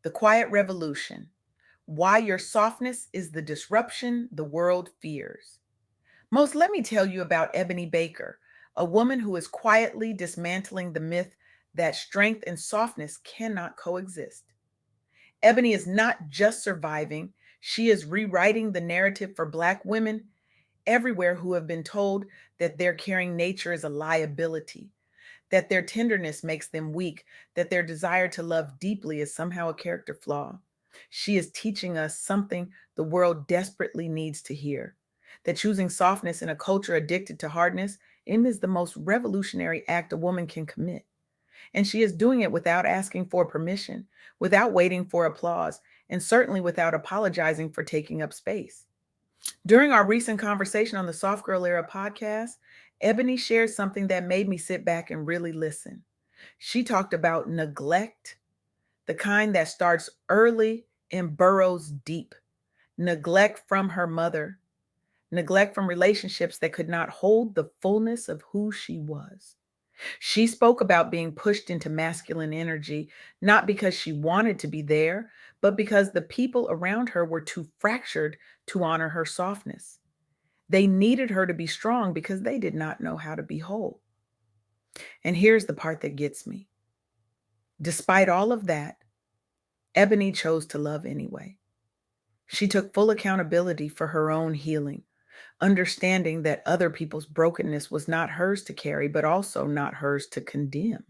The Quiet Revolution: Why Your Softness is the Disruption the World Fears. Most, let me tell you about Ebony Baker, a woman who is quietly dismantling the myth that strength and softness cannot coexist. Ebony is not just surviving, she is rewriting the narrative for Black women everywhere who have been told that their caring nature is a liability, that their tenderness makes them weak, that their desire to love deeply is somehow a character flaw. She is teaching us something the world desperately needs to hear: that choosing softness in a culture addicted to hardness is the most revolutionary act a woman can commit. And she is doing it without asking for permission, without waiting for applause, and certainly without apologizing for taking up space. During our recent conversation on the Soft Girl Era podcast, Ebony shared something that made me sit back and really listen. She talked about neglect, the kind that starts early and burrows deep. Neglect from her mother, neglect from relationships that could not hold the fullness of who she was. She spoke about being pushed into masculine energy, not because she wanted to be there, but because the people around her were too fractured to honor her softness. They needed her to be strong because they did not know how to be whole. And here's the part that gets me. Despite all of that, Ebony chose to love anyway. She took full accountability for her own healing, understanding that other people's brokenness was not hers to carry, but also not hers to condemn.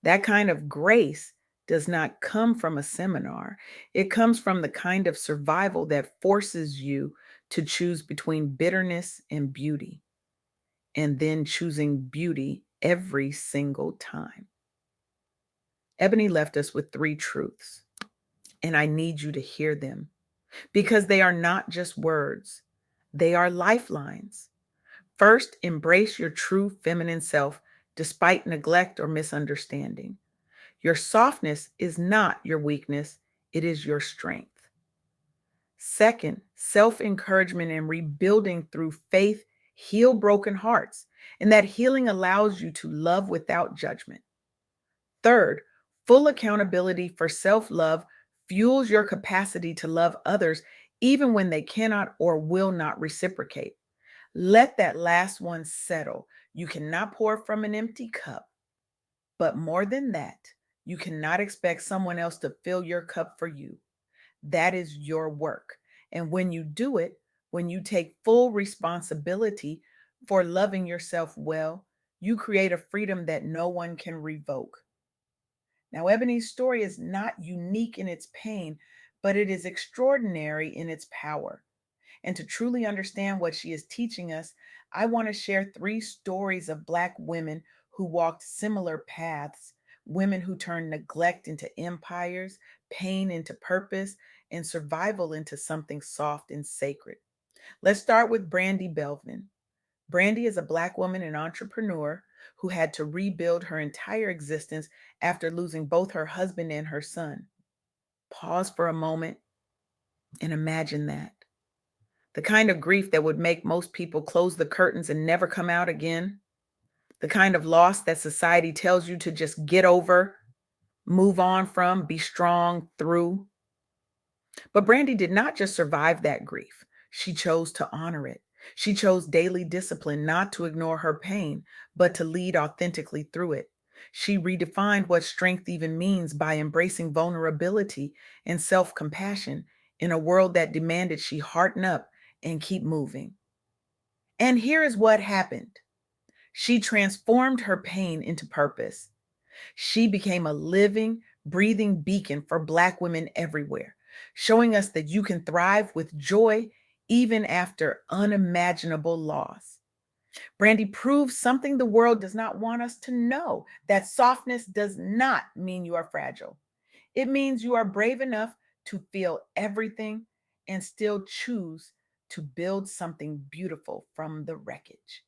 That kind of grace does not come from a seminar. It comes from the kind of survival that forces you to choose between bitterness and beauty, and then choosing beauty every single time. Ebony left us with three truths, and I need you to hear them because they are not just words, they are lifelines. First, embrace your true feminine self despite neglect or misunderstanding. Your softness is not your weakness, it is your strength. Second, self encouragement and rebuilding through faith heal broken hearts, and that healing allows you to love without judgment. Third, full accountability for self love fuels your capacity to love others even when they cannot or will not reciprocate. Let that last one settle. You cannot pour from an empty cup. But more than that, you cannot expect someone else to fill your cup for you. That is your work. And when you do it, when you take full responsibility for loving yourself well, you create a freedom that no one can revoke. Now, Ebony's story is not unique in its pain, but it is extraordinary in its power. And to truly understand what she is teaching us, I want to share three stories of Black women who walked similar paths, women who turned neglect into empires, pain into purpose, and survival into something soft and sacred. Let's start with Brandy Belvin. Brandy is a Black woman and entrepreneur who had to rebuild her entire existence after losing both her husband and her son. Pause for a moment and imagine that. The kind of grief that would make most people close the curtains and never come out again. The kind of loss that society tells you to just get over, move on from, be strong through. But Brandy did not just survive that grief, she chose to honor it. She chose daily discipline, not to ignore her pain, but to lead authentically through it. She redefined what strength even means by embracing vulnerability and self compassion in a world that demanded she hearten up and keep moving. And here is what happened: she transformed her pain into purpose. She became a living, breathing beacon for Black women everywhere, showing us that you can thrive with joy even after unimaginable loss. Brandy proves something the world does not want us to know: that softness does not mean you are fragile. It means you are brave enough to feel everything and still choose to build something beautiful from the wreckage.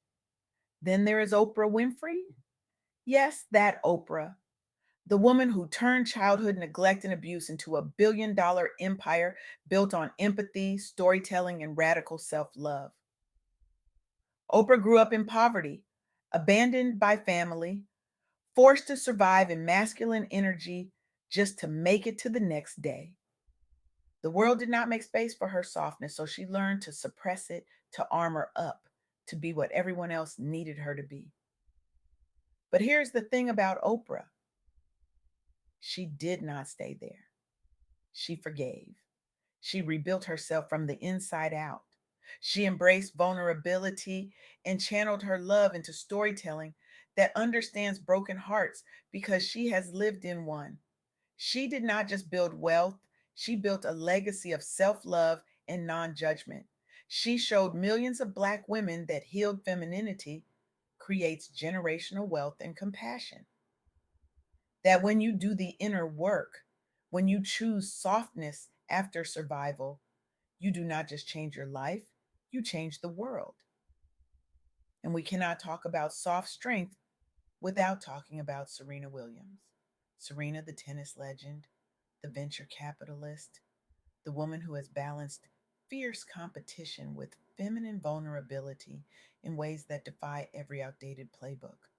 Then there is Oprah Winfrey. Yes, that Oprah, the woman who turned childhood neglect and abuse into a billion-dollar empire built on empathy, storytelling, and radical self love. Oprah grew up in poverty, abandoned by family, forced to survive in masculine energy just to make it to the next day. The world did not make space for her softness, so she learned to suppress it, to armor up, to be what everyone else needed her to be. But here's the thing about Oprah: she did not stay there. She forgave. She rebuilt herself from the inside out. She embraced vulnerability and channeled her love into storytelling that understands broken hearts because she has lived in one. She did not just build wealth, she built a legacy of self love and non judgment. She showed millions of Black women that healed femininity creates generational wealth and compassion. That when you do the inner work, when you choose softness after survival, you do not just change your life, you change the world. And we cannot talk about soft strength without talking about Serena Williams. Serena, the tennis legend, the venture capitalist, the woman who has balanced fierce competition with feminine vulnerability in ways that defy every outdated playbook.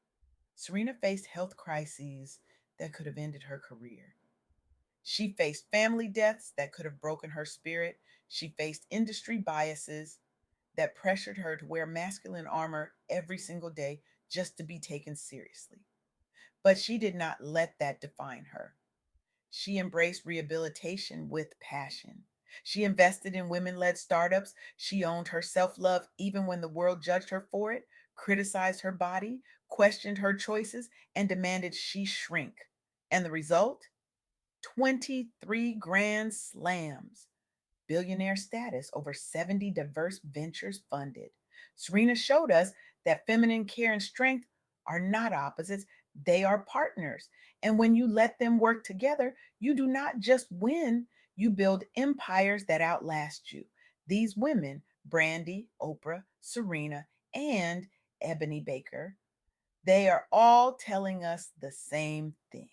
Serena faced health crises that could have ended her career. She faced family deaths that could have broken her spirit. She faced industry biases that pressured her to wear masculine armor every single day just to be taken seriously. But she did not let that define her. She embraced rehabilitation with passion. She invested in women led startups. She owned her self love even when the world judged her for it, criticized her body, questioned her choices, and demanded she shrink. And the result? 23 grand slams, billionaire status, over 70 diverse ventures funded. Serena showed us that feminine care and strength are not opposites, they are partners. And when you let them work together, you do not just win, you build empires that outlast you. These women, Brandy, Oprah, Serena, and Ebony Baker, they are all telling us the same thing.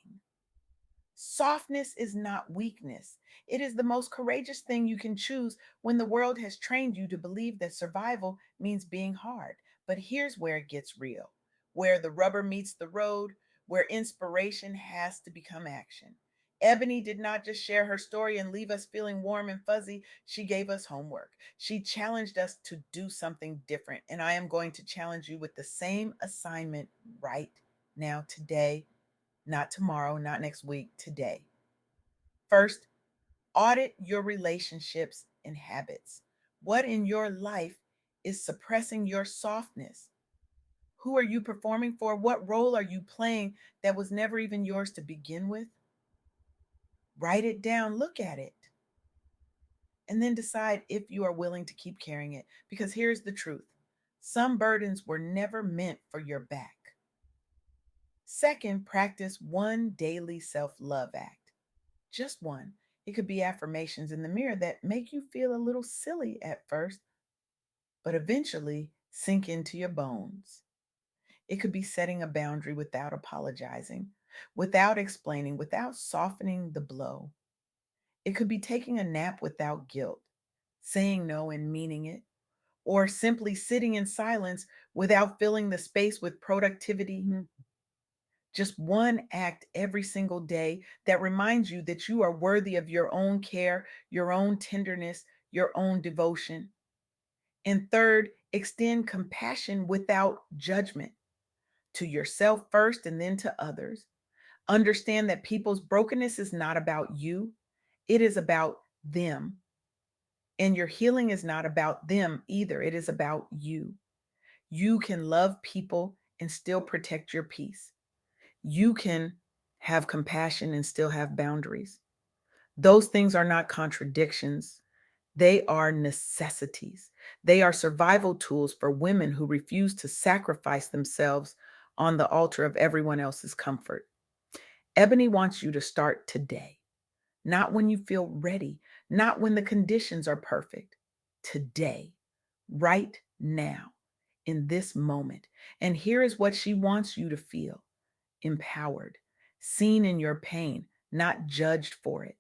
Softness is not weakness. It is the most courageous thing you can choose when the world has trained you to believe that survival means being hard. But here's where it gets real, where the rubber meets the road, where inspiration has to become action. Ebony did not just share her story and leave us feeling warm and fuzzy. She gave us homework. She challenged us to do something different. And I am going to challenge you with the same assignment right now, today, not tomorrow, not next week, today. First, audit your relationships and habits. What in your life is suppressing your softness? Who are you performing for? What role are you playing that was never even yours to begin with? Write it down, look at it, and then decide if you are willing to keep carrying it. Because here's the truth: some burdens were never meant for your back. Second, practice one daily self love act. Just one. It could be affirmations in the mirror that make you feel a little silly at first, but eventually sink into your bones. It could be setting a boundary without apologizing, without explaining, without softening the blow. It could be taking a nap without guilt, saying no and meaning it, or simply sitting in silence without filling the space with productivity. Just one act every single day that reminds you that you are worthy of your own care, your own tenderness, your own devotion. And third, extend compassion without judgment, to yourself first and then to others. Understand that people's brokenness is not about you, it is about them. And your healing is not about them either, it is about you. You can love people and still protect your peace. You can have compassion and still have boundaries. Those things are not contradictions, they are necessities. They are survival tools for women who refuse to sacrifice themselves on the altar of everyone else's comfort. Ebony wants you to start today, not when you feel ready, not when the conditions are perfect. Today, right now, in this moment. And here is what she wants you to feel: empowered, seen in your pain, not judged for it,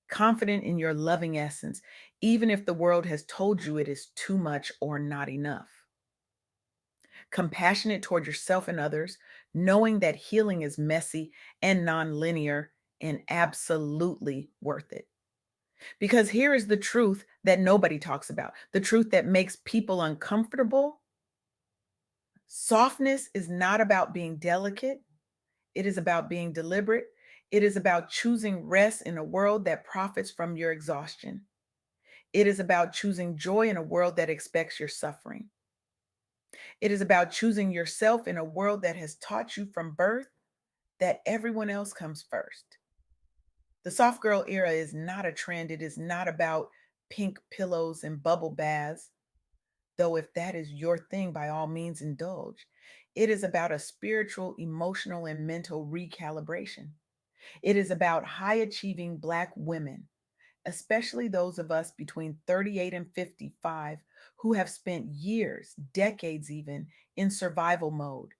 confident in your loving essence, even if the world has told you it is too much or not enough, compassionate toward yourself and others, knowing that healing is messy and nonlinear and absolutely worth it. Because here is the truth that nobody talks about, the truth that makes people uncomfortable. Softness is not about being delicate, it is about being deliberate. It is about choosing rest in a world that profits from your exhaustion. It is about choosing joy in a world that expects your suffering. It is about choosing yourself in a world that has taught you from birth that everyone else comes first. The soft girl era is not a trend. It is not about pink pillows and bubble baths, though if that is your thing, by all means indulge. It is about a spiritual, emotional, and mental recalibration. It is about high achieving Black women, especially those of us between 38 and 55 who have spent years, decades even, in survival mode.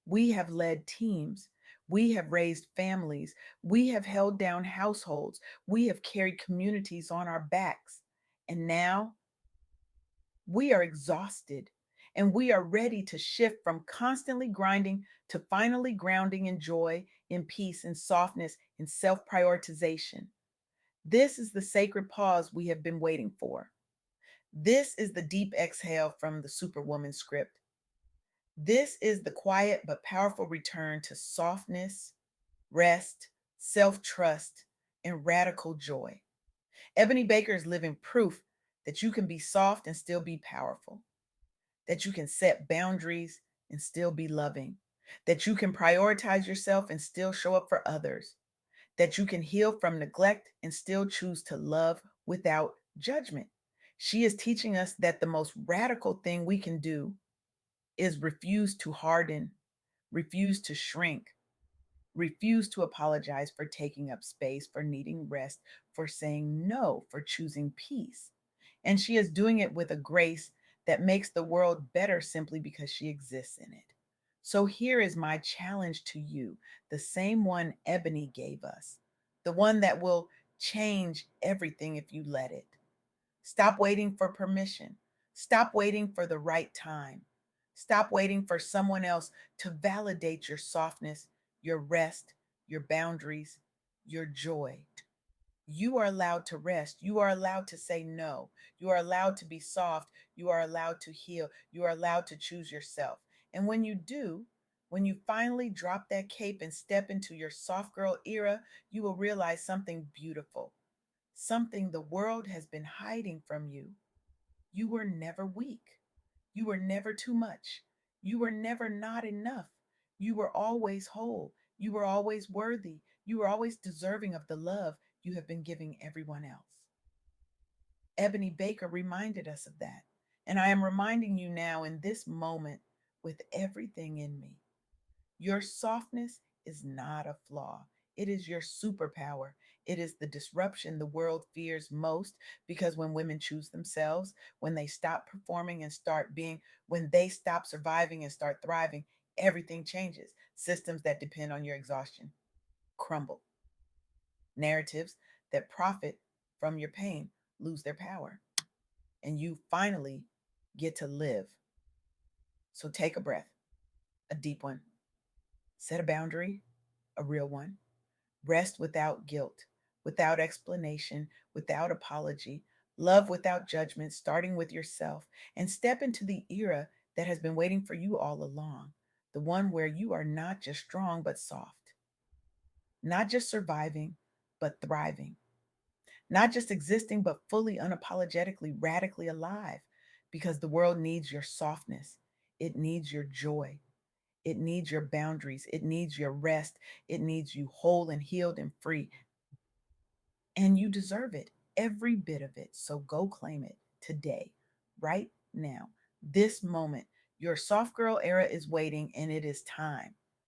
We have led teams. We have raised families. We have held down households. We have carried communities on our backs. And now we are exhausted and we are ready to shift from constantly grinding to finally grounding in joy, in peace, in softness, in self prioritization. This is the sacred pause we have been waiting for. This is the deep exhale from the Superwoman script. This is the quiet but powerful return to softness, rest, self trust, and radical joy. Ebony Baker is living proof that you can be soft and still be powerful, that you can set boundaries and still be loving, that you can prioritize yourself and still show up for others, that you can heal from neglect and still choose to love without judgment. She is teaching us that the most radical thing we can do is refuse to harden, refuse to shrink, refuse to apologize for taking up space, for needing rest, for saying no, for choosing peace. And she is doing it with a grace that makes the world better simply because she exists in it. So here is my challenge to you, the same one Ebony gave us, the one that will change everything if you let it. Stop waiting for permission. Stop waiting for the right time. Stop waiting for someone else to validate your softness, your rest, your boundaries, your joy. You are allowed to rest. You are allowed to say no. You are allowed to be soft. You are allowed to heal. You are allowed to choose yourself. And when you do, when you finally drop that cape and step into your soft girl era, you will realize something beautiful, something the world has been hiding from you. You were never weak. You were never too much. You were never not enough. You were always whole. You were always worthy. You were always deserving of the love you have been giving everyone else. Ebony Baker reminded us of that. And I am reminding you now in this moment with everything in me. Your softness is not a flaw. It is your superpower. It is the disruption the world fears most because when women choose themselves, when they stop performing and start being, when they stop surviving and start thriving, everything changes. Systems that depend on your exhaustion crumble. Narratives that profit from your pain lose their power. And you finally get to live. So take a breath, a deep one. Set a boundary, a real one. Rest without guilt, without explanation, without apology. Love without judgment, starting with yourself. And step into the era that has been waiting for you all along. The one where you are not just strong, but soft. Not just surviving, but thriving. Not just existing, but fully, unapologetically, radically alive. Because the world needs your softness. It needs your joy. It needs your boundaries. It needs your rest. It needs you whole and healed and free. And you deserve it, every bit of it. So go claim it today, right now, this moment. Your soft girl era is waiting and it is time.